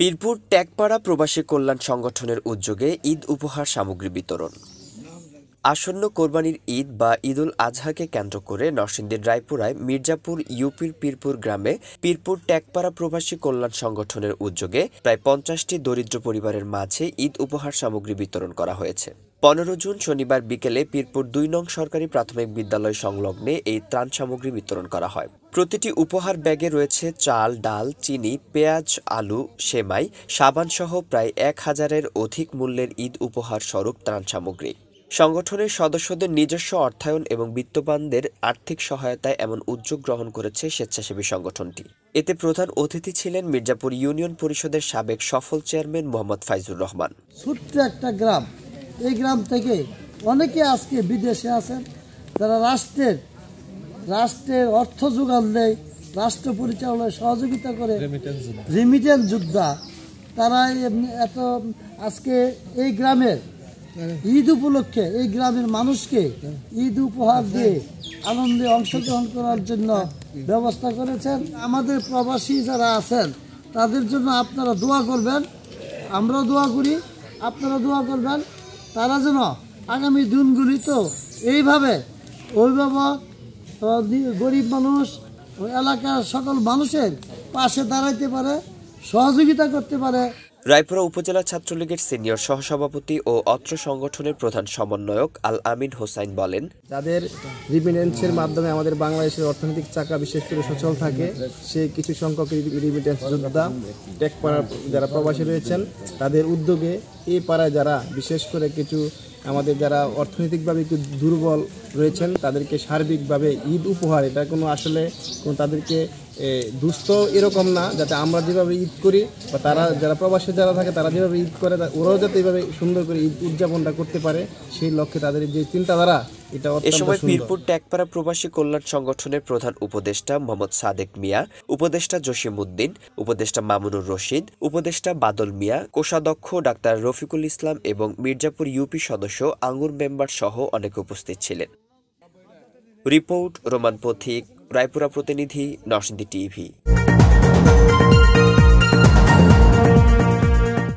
পীরপুর ট্যাগপাড়া প্রবাসী কল্যাণ সংগঠনের উদ্যোগে ঈদ উপহার সামগ্রী বিতরণ। আসন্ন কোরবানির ঈদ বা ঈদুল আজহাকে কেন্দ্র করে নরসিংদীর রায়পুরায় মির্জাপুর ইউপির পীরপুর গ্রামে পীরপুর ট্যাগপাড়া প্রবাসী কল্যাণ সংগঠনের উদ্যোগে প্রায় ৫০টি দরিদ্র পরিবারের মাঝে ঈদ উপহার সামগ্রী বিতরণ করা হয়েছে। ১৫ জুন শনিবার বিকেলে পীরপুর ২ নং সরকারি প্রাথমিক বিদ্যালয় সংলগ্নে এই ত্রাণ সামগ্রী বিতরণ করা হয়। প্রতিটি উপহার ব্যাগে রয়েছে চাল, ডাল, চিনি, পেঁয়াজ, আলু, সেমাই, সাবানসহ প্রায় ১,০০০-এর অধিক মূল্যের ঈদ উপহার স্বরূপ ত্রাণ সামগ্রী। সংগঠনের সদস্যদের নিজস্ব অর্থায়ন এবং বিত্তবানদের আর্থিক সহায়তায় এমন উদ্যোগ গ্রহণ করেছে স্বেচ্ছাসেবী সংগঠনটি। এতে প্রধান অতিথি ছিলেন মির্জাপুর ইউনিয়ন পরিষদের সাবেক সফল চেয়ারম্যান মোহাম্মদ ফাইজুর রহমান। ছোট্ট একটা গ্রাম, এই গ্রাম থেকে অনেকে আজকে বিদেশে আছেন, যারা রাষ্ট্রের অর্থ যোগান দেয়, রাষ্ট্র পরিচালনায় সহযোগিতা করে, রেমিটেন্স যোদ্ধা, তারা এত আজকে এই গ্রামের ঈদ উপলক্ষে এই গ্রামের মানুষকে ঈদ উপহার দিয়ে আনন্দে অংশগ্রহণ করার জন্য ব্যবস্থা করেছেন। আমাদের প্রবাসী যারা আছেন তাদের জন্য আপনারা দোয়া করবেন, আমরাও দোয়া করি, আপনারা দোয়া করবেন, তারা যেন আগামী দিনগুলিতে এইভাবে অভিভাবক, গরিব মানুষ, ওই এলাকার সকল মানুষের পাশে দাঁড়াইতে পারে, সহযোগিতা করতে পারে। রায়পুরা উপজেলা ছাত্রলীগের সিনিয়র সহসভাপতি ও অত্র সংগঠনের প্রধান সমন্বয়ক আল আমিন হোসাইন বলেন, যাদের রিমিটেন্সের মাধ্যমে আমাদের বাংলাদেশের অর্থনৈতিক চাকা বিশেষ করে সচল থাকে, সে কিছু সংখ্যক রিমিটেন্স যোদ্ধা ট্যাগপাড়ার যারা প্রবাসী রয়েছেন, তাদের উদ্যোগে এই পাড়ায় যারা বিশেষ করে কিছু আমাদের যারা অর্থনৈতিকভাবে একটু দুর্বল রয়েছেন তাদেরকে সার্বিকভাবে ঈদ উপহার, এটা কোনো আসলে তাদেরকে দুস্থ এরকম না, যাতে আমরা যেভাবে ঈদ করি বা তারা যারা প্রবাসী যারা থাকে তারা যেভাবে ঈদ করে ওরাও যাতে এইভাবে সুন্দর করে ঈদ উদযাপনটা করতে পারে, সেই লক্ষ্যে তাদের যে চিন্তাধারা এটা অত্যন্ত সুন্দর। এ সময় পীরপুর ট্যাগপাড়া প্রবাসী কল্যাণ সংগঠনের প্রধান উপদেষ্টা মোহাম্মদ সাদেক মিয়া, উপদেষ্টা জসিমউদ্দিন, উপদেষ্টা মামুনুর রশিদ, উপদেষ্টা বাদল মিয়া, কোষাধ্যক্ষ ডাক্তার রফিকুল ইসলাম এবং মির্জাপুর ইউপি সদস্য আঙ্গুর মেম্বার সহ অনেকে উপস্থিত ছিলেন। রিপোর্ট রোমান পথিক, রায়পুরা প্রতিনিধি, নরসিংদী টিভি।